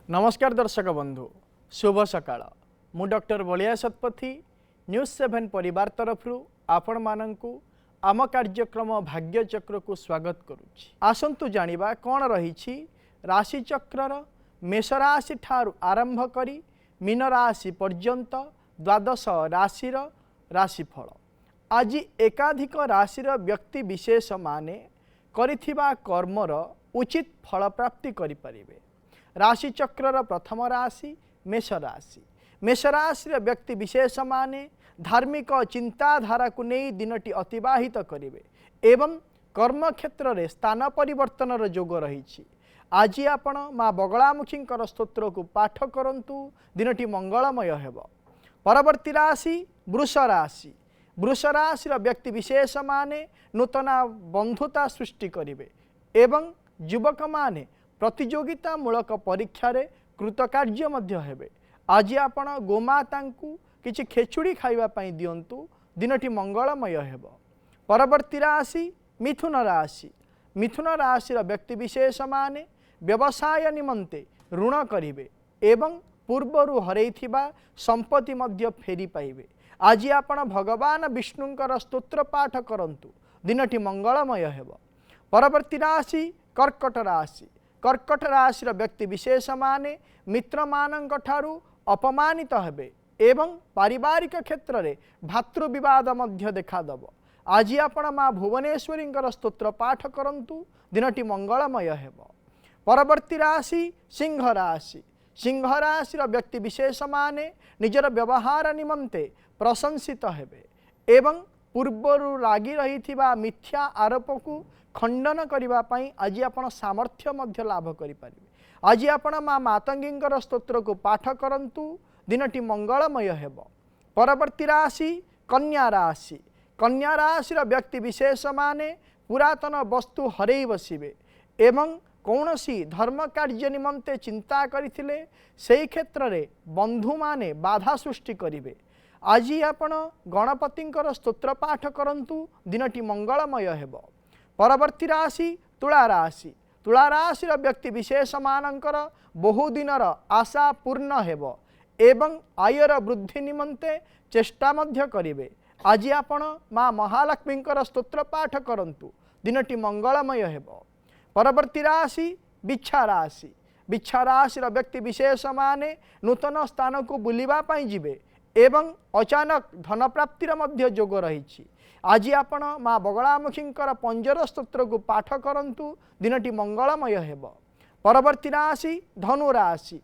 नमस्कार दर्शक बंधु शुभ सकाळ मु डॉक्टर बलिया शतपथी न्यूज 7 परिवार तरफ आपण मानंकु आम कार्यक्रम भाग्यचक्र को स्वागत करुछि। आसंतु जानिबा कौन रही राशि चक्रर मेष राशि ठारू आरंभ करी मीन राशि पर्यंत द्वादश राशिर राशिफल। आज एकाधिक राशिर व्यक्ति विशेष माने करिथिबा कर्मर उचित फल प्राप्ति करि परिबे। राशि चक्रर प्रथम राशि मेष राशि। मेष राशि व्यक्ति विशेष माने धार्मिक चिंताधारा को नहीं दिनटी अतिबाहित करेंगे एवं कर्म क्षेत्र में स्थान परिवर्तन जोग रही। आज आपण माँ बगलामुखी स्तोत्र को पाठ करंतु दिनटी मंगलमय हेब। परवर्ती राशि वृष राशि। वृष राशि व्यक्ति विशेष माने नूतन बंधुता सृष्टि करेंगे एवं युवक माने प्रतियोगिता मूलक परीक्षा रे कृतकार्य मध्य हेबे। आज आपण गोमाता किछि खेचुड़ी खाइबा पई दियंतु दिनटी मंगलमय हेब। परवर्ती राशि मिथुन राशि। मिथुन राशि व्यक्ति विशेष माने व्यवसाय निमंते ऋण करिवे एवं पूर्वरु हरैथिबा संपत्ति मध्य फेरी पाइबे। आज आपण भगवान विष्णुंकर स्तोत्र पाठ करंतु दिनटी मंगलमय हेब। परवर्ती राशि कर्कट राशि। कर्कट राशि व्यक्ति विशेष माने मित्र मानंक ठारू अपमानित हेबे एवं पारिवारिक क्षेत्र में भातृ विवाद मध्य देखादब। आज आपण माँ भुवनेश्वरी स्तोत्र पाठ करंतु दिनटी मंगलमय हेब। परवर्ती राशि सिंह राशि। सिंह राशि व्यक्ति विशेष माने निजर व्यवहार निमंते प्रशंसित हेबे एवं पूर्वरु लागी रहिथिबा मिथ्या आरोप को खंडन करिबा पई आज आपण सामर्थ्य मध्य लाभ करि परिबे। आज आपण माँ मातंगींकर स्तोत्र को पाठ करंतु दिनटी मंगलमय हेब। परवर्ती राशि कन्या राशि। कन्या राशि व्यक्ति विशेष माने पुरातन वस्तु हरई बसिबे एवं कौनसी धर्म कार्य निमंते चिंता करिथिले सेही क्षेत्र रे बंधु माने बाधा सृष्टि करिवे। आज आपण गणपतिंकर स्तोत्र पाठ करंतु दिनटी मंगलमय हेब। परवर्ती राशि तुला राशि। तुला राशि व्यक्ति विशेष मानकर बहुदिनर आशा पूर्ण हेब एवं आयर वृद्धि निमंते चेष्टा मध्य करिवे। आज आपण माँ महालक्ष्मींकर स्तोत्र पाठ करंतु दिनटी मंगलमय हेब। परवर्ती राशि बिच्छा राशि। बिच्छा राशि व्यक्ति विशेष माने नूतन स्थान को बुलिबा पई जिवे एवं अचानक धन प्राप्तिर मध्य जोग रही। आज आपण माँ बगलामुखींकर पंजर स्तोत्र को पाठ करंतु दिनटी मंगलमय हेब। परवर्ती राशि धनु राशि।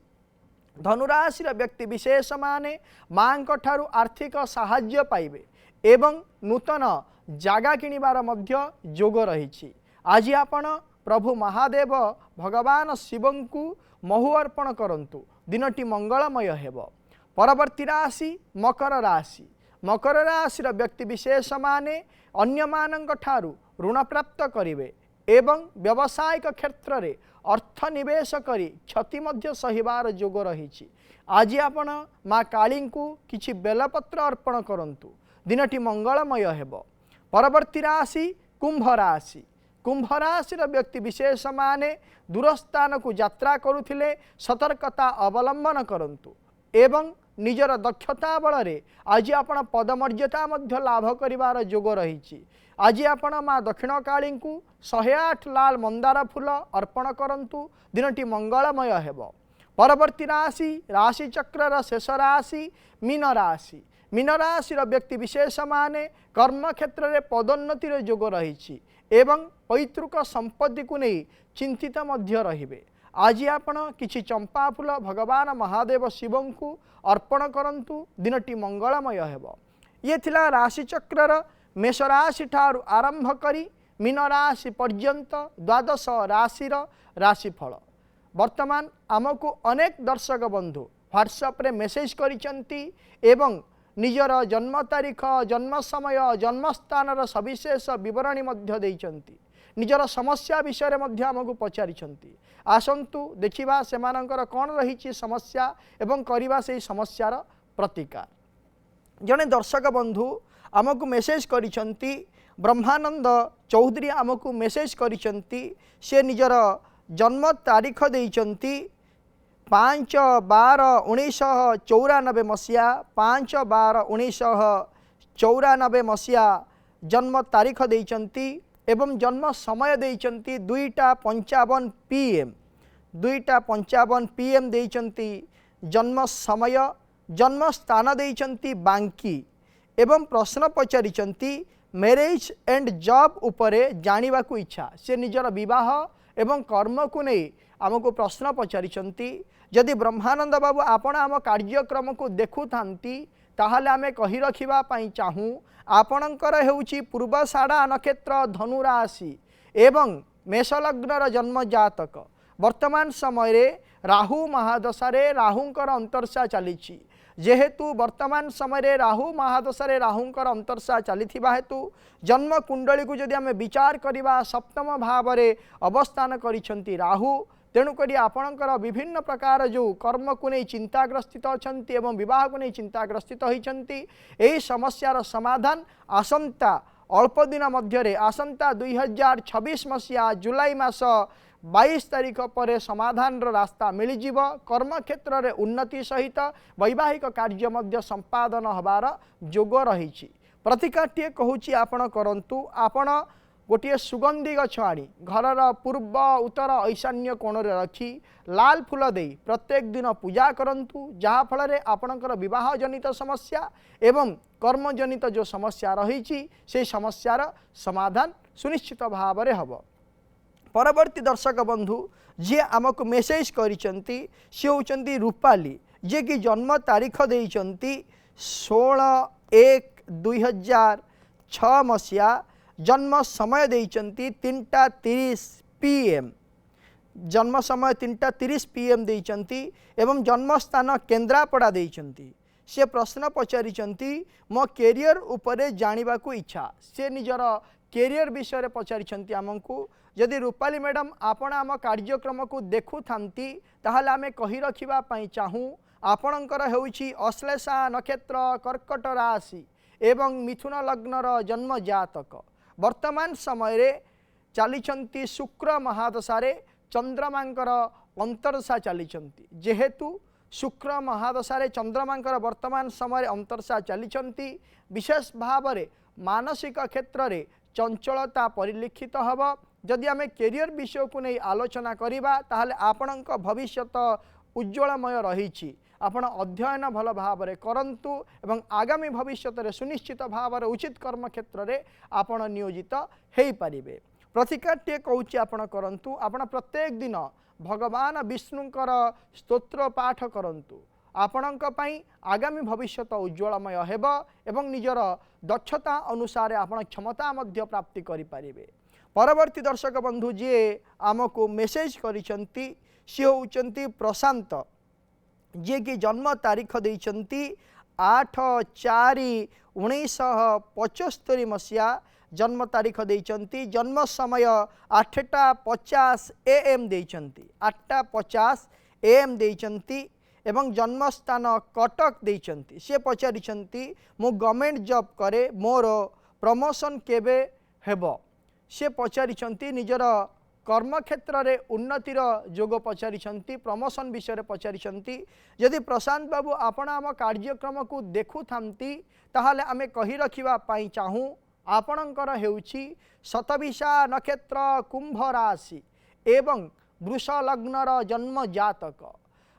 धनु राशि व्यक्ति विशेष माने माँ ठारू आर्थिक साहाय्य पाइबे एवं नूतन जागा किनिबार मध्य जोग रही। आज आपण प्रभु महादेव भगवान शिवं को महु अर्पण करंतु दिनटी मंगलमय हेब। परवर्ती राशि मकर राशि। मकर राशि व्यक्ति विशेष माने अन्य मानंक ठारू ऋण प्राप्त करिवे एवं व्यावसायिक क्षेत्र में अर्थ निवेश करी क्षति मध्य सहिबार जोग रही। आज आपण माँ काली को किछि बेलपत्र अर्पण करंतु दिनटी मंगलमय हेब। परवर्ती राशि कुंभ राशि। कुंभ राशि व्यक्ति विशेष माने दूरस्थान को यात्रा करुथिले सतर्कता अवलंबन करंतु एवं निजर दक्षता बल आज आपण पदमर्यादा मध्य लाभ करिवार जोग रही। आज आपण माँ दक्षिण काली को 108 लाल मंदार फूल अर्पण करंतु दिनटी मंगलमय हेब। परवर्ती राशि राशि चक्रर शेष राशि मीन राशि। मीन राशि व्यक्ति विशेष माने कर्म क्षेत्र में पदोन्नतिर जोग रही एवं पैतृक संपत्ति को नहीं चिंतित मध्य रहिबे। आज आपण किछि चंपा फूल भगवान महादेव शिवं को अर्पण करंतु दिनटी मंगलमय हेब। ये थिला राशि चक्रर मेष राशि ठारू आरंभ करी मीन राशि पर्यंत द्वादश राशिर राशिफल। वर्तमान आमको अनेक दर्शक बंधु व्हाट्सएप रे मेसेज करिसंती एवं निजर जन्म तारीख जन्म समय जन्मस्थानर सविशेष विवरणी मध्य देइचंती। निजर समस्या विषय मध्य आमको पचारिछंती। आसंतु देखिबा सेमानंकर कौन रही समस्या एवं करिबा से समस्यार प्रतिकार। जने दर्शक बंधु आमको मेसेज करिछंती ब्रह्मानंद चौधरी आमको मेसेज करिछंती। से निजर जन्म तारीख देइचंती 5/12/1994 मसीहा 5/12/1994 मसीहा जन्म तारीख देइचंती एवं जन्म समय देइचंती 2:55 PM 2:55 PM देइचंती जन्म समय जन्म स्थान देइचंती बांकी एवं प्रश्न पचारिचंती मैरिज एंड जॉब उपरे जानिबा को इच्छा से निजर विवाह एवं कर्म को नहीं आमको प्रश्न पचारिचंती जदि ब्रह्मानंद बाबू आपण आम कार्यक्रम को देखु थांती ताहले आमे कहि रखिबा पई चाहू आपणकर हेउची पूर्वषाढ़ा नक्षत्र धनु राशि एवं मेष लग्नर जन्म जातक वर्तमान समय रे राहु महादशारे राहुंकर अंतर्शा चलीछि जेहेतु वर्तमान समय रे राहु महादशारे राहुंकर अंतर्शा चलीथिबा हेतु जन्म कुंडली को जदि आमे विचार करिबा सप्तम भाव रे अवस्थान करिसंती राहु तेणुकरी आपणकर विभिन्न प्रकार जो कर्म को नहीं चिंताग्रस्थित अछंती एवं विवाह को नहीं चिंताग्रस्थित होइछंती एही समस्यार समाधान आसंता अल्प दिन मध्यरे आसंता 2026 मसीहा जुलाई मास 22 तारीख पर समाधान रास्ता मिलजिव कर्म क्षेत्र रे उन्नति सहित वैवाहिक कार्य मध्य संपादन हबार जोग रही प्रतिकाटे कहूची आपण करंतु आपण गोटे सुगंधी गछ आनी घरर पूर्व उत्तर ईशान्य कोण रखी लाल फूल दे प्रत्येक दिन पूजा करंतु जहाँ फल आपणकर विवाह जनित समस्या एवं कर्मजनित जो समस्या रही से समस्यार समाधान सुनिश्चित भाव में हम। परवर्ती दर्शक बंधु जी आमको मेसेज करिसेंती से होचंती रूपाली जे कि जन्म तारीख देइचंती 16/1/2006 मसीहा जन्म समय देइचंती 3:30 PM जन्म समय 3:30 PM देइचंती एवं जन्म स्थान केन्द्रापड़ा देइचंती से प्रश्न पचारिचंती मो कैरियर उपरे जानिबा को इच्छा से निजर कैरियर विषय पचारिचंती आमको यदि रूपाली मैडम आपण आम कार्यक्रम को देखु थांती ताहले आमे कहि रखिबा पई चाहू आपणकर हेउची अश्लेषा नक्षत्र कर्कट राशि एवं मिथुन लग्नर जन्म जातक वर्तमान समय रे चलीचंती शुक्र महादशारे चंद्रमांकर अंतर्शा चलीचंती जेहेतु शुक्र महादशारे चंद्रमांकर वर्तमान समय अंतर्शा चलीचंती विशेष भाव में मानसिक क्षेत्र रे चंचलता परिलक्षित हब जदि आमे कैरियर विषय को नहीं आलोचना करिबा ताहले आपणक भविष्यत उज्ज्वलमय रही आपण अध्ययन भल भाव में करंतु एवं आगामी भविष्य रे सुनिश्चित भाव में उचित कर्म क्षेत्र रे आपण नियोजित हो पारे प्रतिकाटे कहूँ आपण करंतु आपण प्रत्येक दिन भगवान विष्णुंकर स्तोत्र पाठ करंतु आपणक पई आगामी भविष्यत उज्ज्वलमय हेब एवं निजर दक्षता अनुसार आपण क्षमता मध्य प्राप्ति करि पारिबे। परवर्ती दर्शक बंधु जी आमको मेसेज करिसंती से होचंती प्रशांत जे कि जन्म तारीख देइचंती 8/4/1975 मसीहा जन्म तारीख देइचंती जन्म समय 8:50 AM देइचंती 8:50 AM देइचंती एवं जन्म स्थान कटक देइचंती से पचारिचंती मु गवर्नमेंट जॉब करे मोर प्रमोशन केबे हेबो से पचारिचंती निजर कर्म क्षेत्र रे उन्नतिर जोग पचारिचंती प्रमोशन विषय पचारिचंती यदि प्रशांत बाबू आपण आम कार्यक्रम को देखु थांती ताहले आमे कहि रखिबा पई चाहू आपणकर हेउची शतभिषा नक्षत्र कुंभ राशि एवं वृष लग्नर जन्म जातक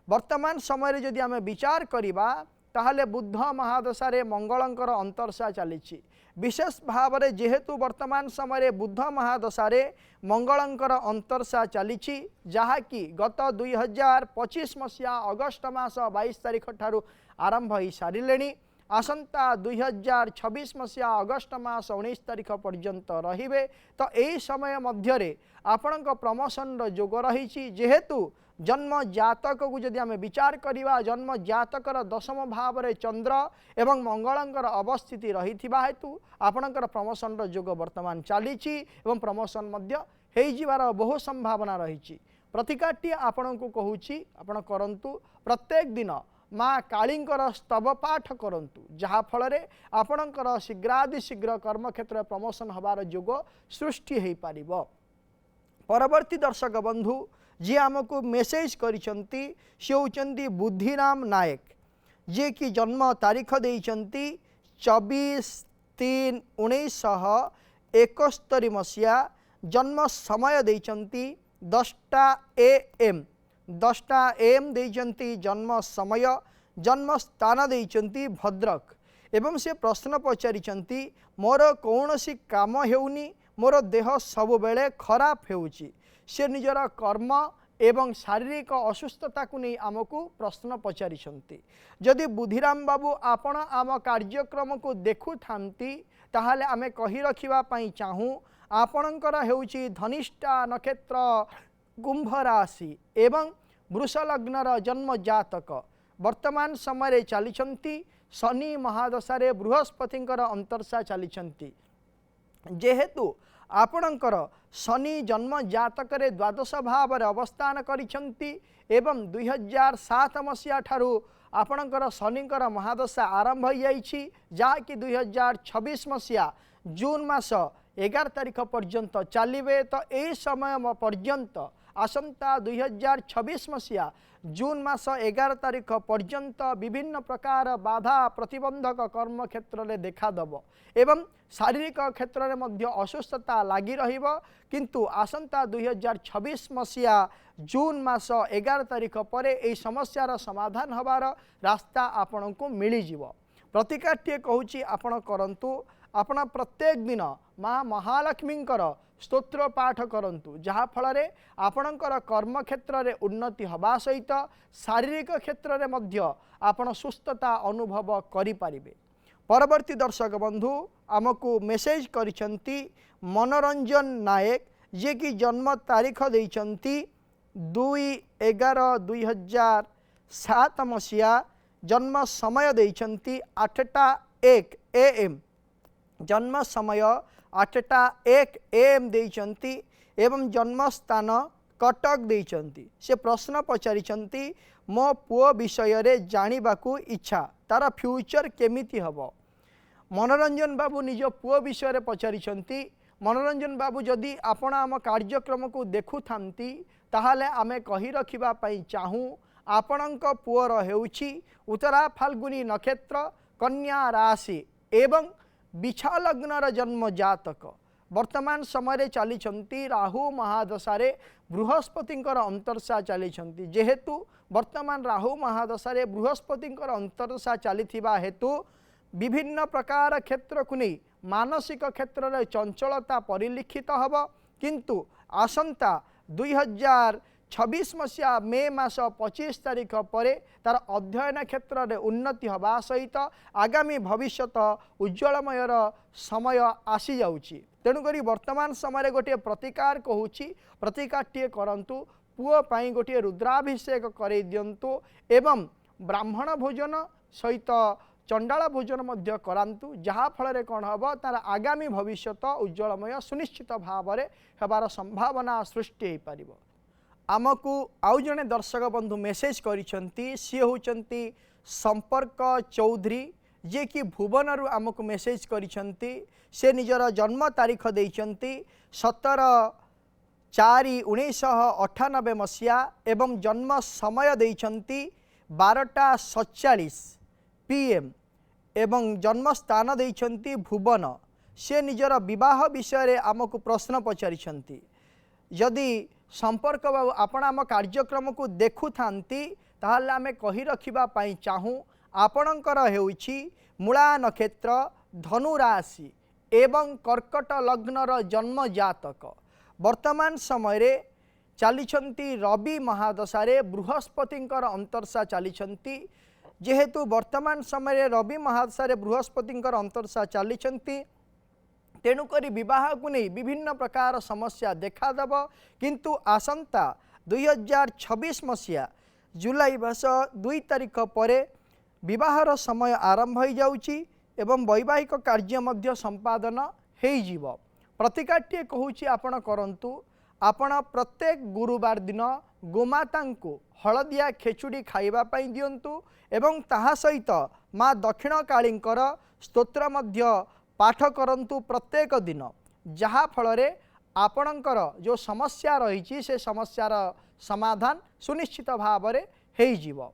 वर्तमान समय रे यदि आमे विचार करिबा ताहले बुद्ध महादशारे मंगलंकर अंतर्शा चलीछि विशेष भाव में जेहेतु वर्तमान समय बुद्ध महादशारे मंगलंकर अंतर्शा चलीछि जहाँकि गत 2025 मसीहा अगस्ट मास 22 तारीख ठारू आरंभ हो सारे आसंता 2026 मसीहा अगस्ट मास 19 तारीख पर्यंत रहिबे तो यही समय मध्य आपणक प्रमोशन जोग रही जेहेतु जन्म जातक को जदि आमे विचार करिबा जन्म जातकर दशम भाव में चंद्र एवं मंगलंकर अवस्थिति रही हेतु आपणकर प्रमोशन जोग वर्तमान चली एवं प्रमोशन मध्य हो जिवार बहु संभावना रही प्रतिकाटी आपण को कहूँ आपण करंतु प्रत्येक दिन माँ कालींकर स्तव पाठ करंतु जहाँ फल आपणकर शीघ्रातिशीघ्र कर्म क्षेत्र प्रमोशन हबार जोग सृष्टि हो पारिबो। परवर्ती दर्शक बंधु जी आमको मेसेज करिसंती से होचंती बुद्धिराम नायक जे कि जन्म तारीख देइचंती 24/3/1971 मसीहा जन्म समय देइचंती 10टा AM 10टा AM देइचंती जन्म समय जन्म स्थान देइचंती भद्रक एवं से प्रश्न पचारिचंती मोर कौनसी काम हेउनी मोर देह सब बेले खराब हेउची से निजर कर्म एवं शारीरिक असुस्थता को नहीं आमको प्रश्न पचारिछंती जदि बुद्धिराम बाबू आपण आम कार्यक्रम को देखु थांती ताहाले आमे कहि रखिबा पई चाहू आपणकर हेउची धनिष्ठा नक्षत्र कुंभ राशि एवं वृष लग्नर जन्म जातक वर्तमान समय चली शनि महादशा बृहस्पतिंकर अंतर्शा चली जेहेतु आपणकर शनि जन्म जातक द्वादश भाव अवस्थान करिछंती एवं 2007 मसीहा ठारू आपणकर शनिकर महादशा आरंभ हो जाइछि जाकि 2026 मसीहा जून मास 11 तारिख पर्यंत चलिबे तो यही समय पर्यंत आसंता 2026 मसीहा जून मास 11 तारिख पर्यंत विभिन्न प्रकार बाधा प्रतिबंधक कर्म क्षेत्र में देखादेव एवं शारीरिक क्षेत्र में मध्य असुस्थता लगी रहिबो किंतु आसंता 2026 मसीहा जून मास 11 तारिख पर यह समस्यार समाधान हबार रास्ता आपण को मिल जीव प्रतिकाटे कहूँ आपण करंतु आपण प्रत्येक दिन माँ महालक्ष्मींकर स्तोत्र पाठ करंतु जहा फल आपणकर कर्म क्षेत्र में उन्नति हवा सहित शारीरिक क्षेत्र में मध्य आपण सुस्थता अनुभव करि पारिबे। परवर्ती दर्शक बंधु आमको मेसेज करिसंती मनोरंजन नायक जे कि जन्म तारीख देइचंती 2/11/2007 मसीहा जन्म समय देइचंती 8टा 1 AM जन्म समय 8टा 1 AM देइचंती एवं जन्म स्थान कटक देइचंती से प्रश्न पचारिचंती मो पुओ विषय रे जानिबाकू इच्छा तार फ्यूचर केमिति हबो। मनोरंजन बाबू निज पुओ विषय पचारिचंती मनोरंजन बाबू जदि आपण आम कार्यक्रम को देखु थांती ताहाले आमे कहि रखिबा पई चाहू आपणक पुओर हेउछि उत्तरा फाल्गुनी नक्षत्र कन्या राशि एवं बिछा लग्नर जन्म जातक वर्तमान समय चली राहु महादशा बृहस्पतिंकर अंतर्शा चली जेहेतु वर्तमान राहु महादशा बृहस्पतिंकर अंतर्शा चली हेतु विभिन्न प्रकार क्षेत्र को नहीं मानसिक क्षेत्र में चंचलता परिलक्षित हब किंतु आसंता 2026 मसीहा मे मास 25 तारिख पर तार अध्ययन क्षेत्र में उन्नति हवा सहित आगामी भविष्यत उज्ज्वलमयर समय आसी जाउची तेणुकरी वर्तमान समय गोटे प्रतिकार कहूँ प्रतिकारटे करंतु पुओ पाई गोटे रुद्राभिषेक कर दिंतु एवं ब्राह्मण भोजन सहित चंडाल भोजन मध्य करांतु जहा फल कौन हम तार आगामी भविष्यत उज्ज्वलमय सुनिश्चित भाव में हेबार संभावना सृष्टि हो पार। आमको आउ जने दर्शक बंधु मेसेज करिसंती सी होचंती संपर्क चौधरी जे कि भुवनरु आमको मेसेज करिसंती से निजर जन्म तारीख देइचंती 17/4/1998 मसीहा एवं जन्म समय देइचंती 12:47 PM एवं जन्म स्थान देइचंती भुवन से निजर विवाह विषय आमको प्रश्न पचारिछंती यदि संपर्क बाबू आपण आम कार्यक्रम को देखु थांती ताहाले आमे कहि रखिबा पई चाहू आपणकर हेउछि मूला नक्षत्र धनु राशि एवं कर्कट लग्नर जन्म जातक वर्तमान समय चली रवि महादशा बृहस्पतिंकर अंतर्शा चली जेहेतु वर्तमान समय रवि महादशा बृहस्पतिंकर अंतर्शा चली तेणुकरी विवाह को नहीं विभिन्न प्रकार समस्या देखादेव किंतु आसंता 2026 मसीहा जुलाई मास 2 तारिख पर विवाहर समय आरंभ हो जाउची एवं वैवाहिक कार्य मध्य संपादन हो प्रतिकाटे कहूँ आपण करंतु आपण प्रत्येक गुरुवार दिन गोमाता को हलदिया खेचुड़ी खाइबा पई दियंतु एवं ताहा सहित माँ दक्षिण कालींकर स्तोत्र मध्य पाठ करंतु प्रत्येक दिन जहा फल आपणकर जो समस्या रही से समस्यार समाधान सुनिश्चित भाव में हो।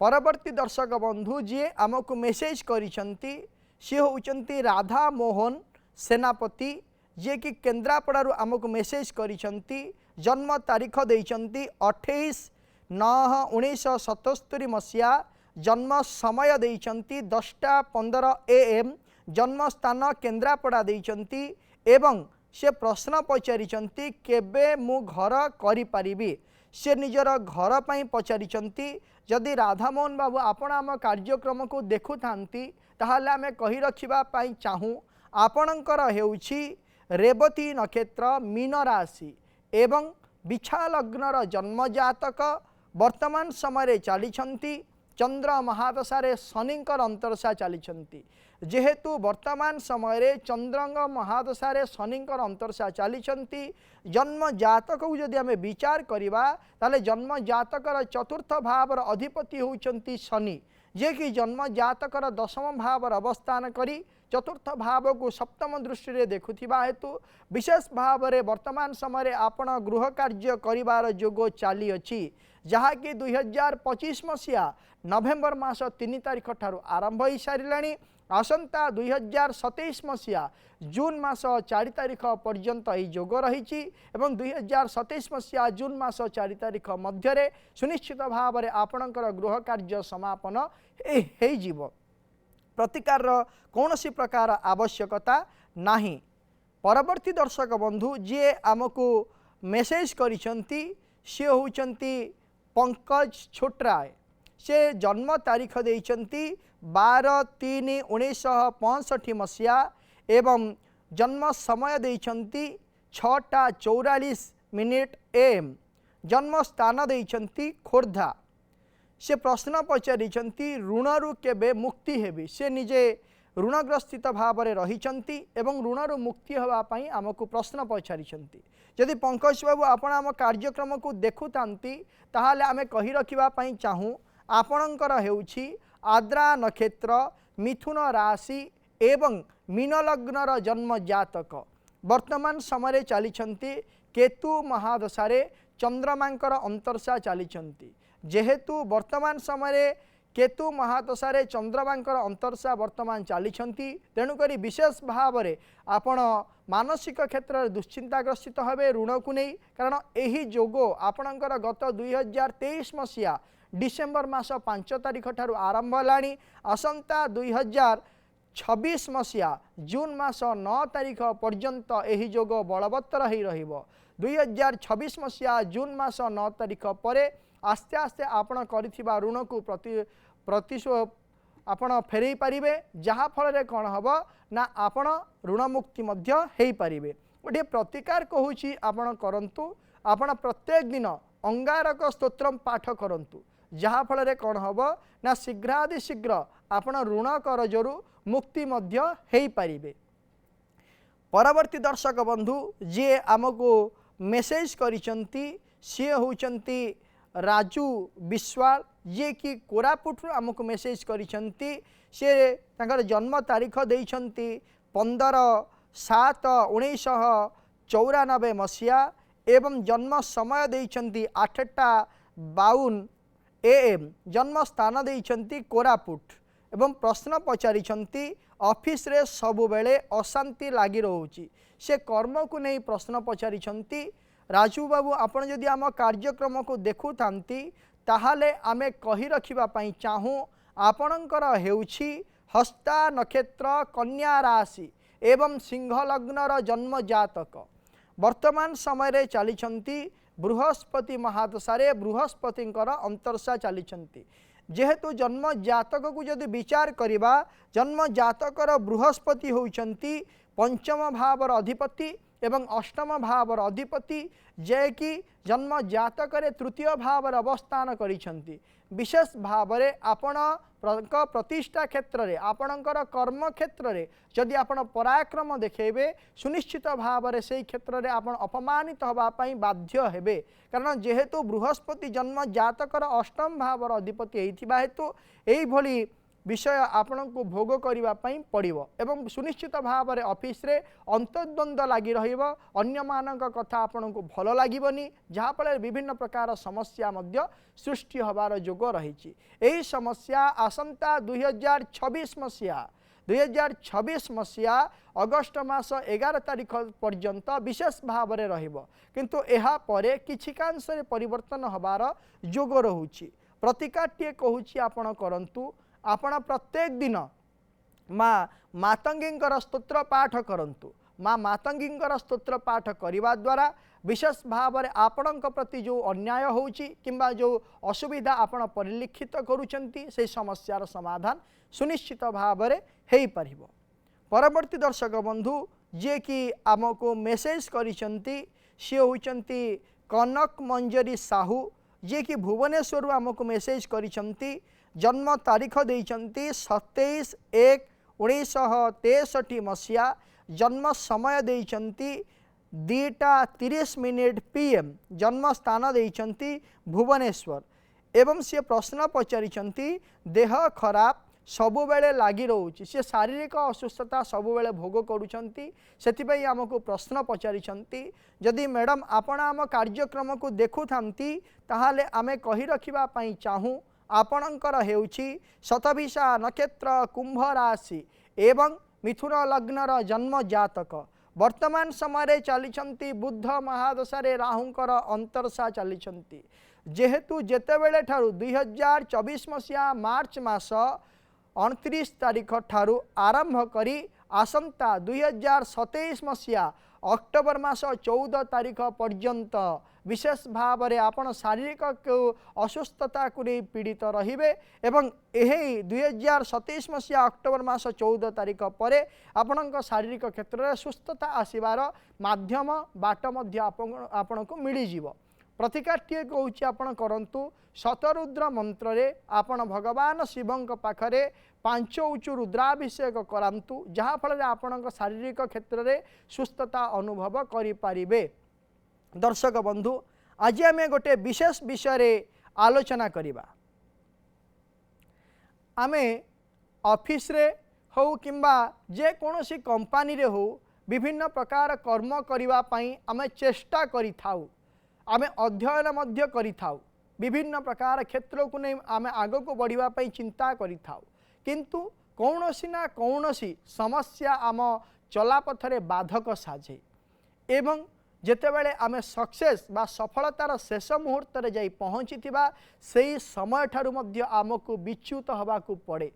परवर्ती दर्शक बंधु जी आमको मेसेज करिसेंती सी होउचंती राधा मोहन सेनापति जे कि केन्द्रापड़ारू आमको मेसेज करिसेंती जन्म तारीख देइचंती 28/9/1977 मसीहा जन्म समय देइचंती 10:15 AM जन्म स्थान केन्द्रापड़ा देइचंती एवं से प्रश्न पचारिचंती केबे मु घर करि परिबी से निजर घर पई पचारिचंती। जदि राधामोहन बाबू आपण आम कार्यक्रम को देखु थांती ताहाले आमे कहि रखिबा पई चाहूँ आपणकर हेउछि रेवती नक्षत्र मीन राशि एवं बिछा लग्नर जन्म जातक वर्तमान समय चली चंद्र महादशारे शनिंकर अंतरशा चली जेहेतु वर्तमान समय चंद्रंग महादशारे शनिंकर अंतरशा चली जन्म जातक को जदि आमे विचार करिबा ताले जन्म जातकर चतुर्थ भावर अधिपति होउचंती शनि जे कि जन्म जातकर दशम भावर अवस्थान करी चतुर्थ भाव को सप्तम दृष्टि देखुथिबा हेतु विशेष भाव में वर्तमान समय आपण गृह कार्य करिवार जोग चली अछि जहाँकि 2025 मसीहा नवेम्बर मास 3 तारिख ठारू आरंभ हो सारे आसंता 2027 मसीहा जून मास 4 तारिख पर्यंत यह जोग रही एवं 2027 मसीहा जून मास 4 तारिख मध्य सुनिश्चित भाव में आपणकर गृह कार्य समापन हो प्रतिकार कौन सी प्रकार आवश्यकता नहीं। परवर्ती दर्शक बंधु जी आमको मेसेज करिसेंती सी होउचंती पंकज छोटराय से जन्म तारीख देइचंती 12/3/1965 मसीहा एवं जन्म समय देइचंती 6:44 AM जन्म स्थान देइचंती खोर्धा। से प्रश्न पचारिचंती ऋणरू केबे मुक्ति हेबी से निजे ऋणग्रस्थित भाव में रहिचंती एवं ऋणरू मुक्ति होगा पाई आमको प्रश्न पचारिचंती। यदि पंकज बाबू आपण आम कार्यक्रम को देखुतांती ताहाले आमे कहि रखिबा पाई चाहूँ आपणकर हेउछि आद्रा नक्षत्र मिथुन राशि एवं मीन लग्नर जन्म जातक वर्तमान समय चली केतु महादशारे चंद्रमांकर अंतरशा चली जेहेतु वर्तमान समय केतु महादशारे चंद्रमांकर अंतरशा वर्तमान चली तेणुक विशेष भाव में आपण मानसिक क्षेत्र में दुश्चिंताग्रस्त हेबे ऋण को नहीं कारण यही जोग आपणकर गत 2023 मसीहा डिसेम्बर मास 5 तारिख ठारू आरंभ है आसंता 2026 मसीहा जून मास 9 तारिख पर्यंत यही जोग बलवत्तर हो 2026 मसीहा जून मास 9 तारिख पर आस्ते आस्ते आपण करिथिबा ऋण को प्रतिशोध आपण फेरई पारिबे जहा फल कौन हम ना आपण ऋण मुक्ति मध्य हेई पारिबे। गोटे प्रतिकार कहूची आपण करंतु आपण प्रत्येक दिन अंगारक स्तोत्रम पाठ करंतु जहा फल कौन हम ना शीघ्रादि शीघ्र आपण ऋण करजरू मुक्ति मध्य हेई पारिबे। परवर्ती दर्शक बंधु जी आमको मेसेज करिसंती सी होउचंती राजू विश्वाल जे कि कोरापुट आमको मेसेज करिसंती से तांकर जन्म तारीख देइछंती 15/7/1994 मसीहा एवं जन्म समय देइछंती 8:52 AM जन्म स्थान देइछंती कोरापुट एवं प्रश्न पचारिछंती ऑफिस रे सबु बेले अशांति लागी रहउची से कर्म को नहीं प्रश्न पचारिछंती। राजू बाबू आपण जदि आम कार्यक्रम को देखु थांती ताहाले आमे कहि रखिबा पई चाहूँ आपणकर हेउछि हस्ता नक्षत्र कन्या राशि एवं सिंह लग्नर जन्म जातक वर्तमान समय चली बृहस्पति महादशारे बृहस्पतिंकर अंतरशा चली जेहेतु जन्म जातक को जदि विचार करिबा जन्म जातकर बृहस्पति होउचंती पंचम भावर अधिपति एवं अष्टम भावर अधिपति जे कि जन्म जातक तृतीय भावर अवस्थान करिसेंती विशेष भाव में आपण प्रतिष्ठा क्षेत्र में आपणकर कर्म क्षेत्र में जदि आपण पराक्रम देखेबे सुनिश्चित भाव में से क्षेत्र में आपण अपमानित होगापाई बाध्य हेबे कारण जेहेतु बृहस्पति जन्म जातकर अष्टम भावर अधिपति होता हेतु यही विषय आपणको भोग करने पड़ो एवं सुनिश्चित भाव में ऑफिस रे अंतर्द्वंद्व लगी रन्य मानक कथा आपण को भल लगे जहाँफल विभिन्न प्रकार समस्या मध्य सृष्टि हबार जोग रही। यही समस्या आसंता 2026 मसीहा अगस्ट मास 11 तारिख पर्यंत विशेष भाव में रहिबो किंतु एहा परे किछिकांश परिवर्तन हबार जोग रहुछि। प्रतिकारटीए कहूछि आपण करंतु आपण प्रत्येक दिन माँ मातंगींकर स्तोत्र पाठ करंतु। माँ मातंगींकर स्तोत्र पाठ करने द्वारा विशेष भाव में आपण प्रति जो अन्याय होउछि किंबा जो असुविधा आपण परिलक्षित करूछंती से समस्यार समाधान सुनिश्चित भाव में हेई परिबो। परवर्ती दर्शक बंधु जे कि आमको मेसेज करिसंती सी होउचंती कनक मंजरी साहू जे कि भुवनेश्वर आमको मेसेज करिसंती। जन्म तारीख देइचंती 27/1/1963 मसीहा। जन्म समय देइचंती 2:30 PM। जन्म स्थान देइचंती भुवनेश्वर एवं सी प्रश्न पचारिचंती देह खराब सबुबेले लगी रोचे सी शारीरिक असुस्थता सबुबेले भोग करुचंती सेथिपई आमको प्रश्न पचारिचंती। जदि मैडम आपण आम कार्यक्रम को देखु थांती ताहाले आमे कहि रखिबा पई चाहूँ आपणकर हेउछि शतभिषा नक्षत्र कुंभ राशि एवं मिथुन लग्नर जन्म जातक। वर्तमान समय चलिछंती बुद्ध महादशारे राहुंकर अंतरसा चलिछंती जेहेतु जेतेबेले ठारू 2024 मसीहा मार्च मास 29 तारिख ठारू आरंभ करी आसंता 2027 मसीहा अक्टोबर मास 14 तारिख पर्यंत विशेष भाव में आपण शारीरिक असुस्थता को नहीं पीड़ित रहिबे एवं यही 2027 मसीहा अक्टोबर मास 14 तारिख पर आपण शारीरिक क्षेत्र में सुस्थता आसबार माध्यम बाट मध्य आपण को मिल जिवो। प्रतिकारटीए कहूँ आपण करंतु शतरुद्र मंत्र रे आपण भगवान शिवंक पाखरे 5 उचु रुद्राभिषेक करांतु जहाँ फल आपण शारीरिक क्षेत्र में सुस्थता अनुभव करें। दर्शक बंधु आज आम गोटे विशेष विषय रे आलोचना करिबा। आमे ऑफिस रे हो किंबा जे कोनोसी कंपनी रे हो विभिन्न प्रकार कर्म करिबा पई आमे चेष्टा करि थाउ। आमे अध्ययन मध्य करि थाउ विभिन्न प्रकार क्षेत्र को नहीं आमे आग को बढ़िबा पई चिंता करि थाउ किंतु कौनसी ना कौनसी समस्या आम चलापथरे बाधक साजे एवं जेतेबेले आमे सक्सेस बा सफलतार शेष मुहूर्त रे जाई पहुँची थिबा सेही समय ठारू मध्य आमको विच्युत हबाकू पड़े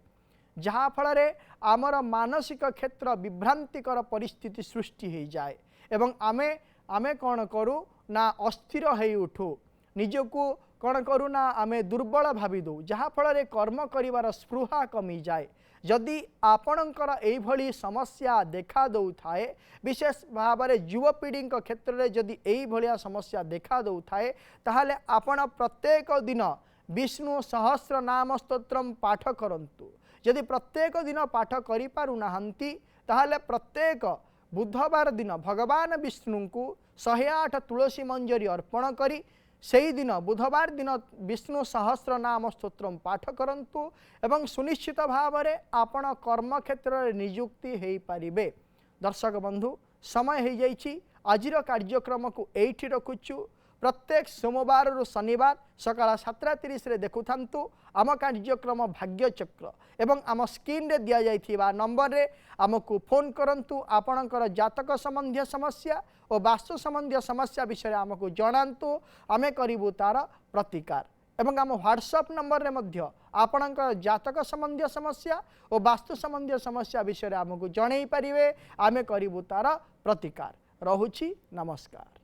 जहाँ फल रे आमर मानसिक क्षेत्र विभ्रांतिकर परिस्थिति सृष्टि हो जाए एवं आमे आमे कौन करू ना अस्थिर हो उठू निजको कौन करू ना आमे दुर्बल भावी दो जहाँ फल रे कर्म करिवार स्पृहा कमी जाए। जदि आपणकर एभली समस्या देखा दौ थाए विशेष भाव में युवपीढ़ी क्षेत्र में जदि यही भाया समस्या देखा दौ थाए ताहले आपण प्रत्येक दिन विष्णु सहस्र नाम स्तोत्रम पाठ करंतु। जदि प्रत्येक दिन पाठ करि पारु नाहंती ताहले प्रत्येक बुधवार दिन भगवान विष्णु को 108 तुलसी मंजरी अर्पण करी सेही दिन बुधवार दिन विष्णु सहस्र नाम स्तोत्रम पाठ करंतु एवं सुनिश्चित भाव में आपण कर्म क्षेत्र में नियुक्ति हो पारिबे। दर्शक बंधु समय हो जाइछि आजिर कार्यक्रम को एठी रखुछु। प्रत्येक सोमवार रु शनिवार सकाळ 7:30 रे देखुथांतु आम कार्यक्रम भाग्य चक्र एवं आम स्क्रीन रे दिया जाइथिबा नंबर रे आमको फोन करंतु। आपणकर जातक संबंधी समस्या और वास्तु संबंधी समस्या विषय आमको जणांतु आमे करिबु तार प्रतिकार एवं आम व्हाट्सएप नंबर रे मध्य आपणकर जातक संबंधी समस्या और वास्तु संबंधी समस्या विषय आमको जणै पारिबे आमे करिबु तार प्रतिकार। रहुछि नमस्कार।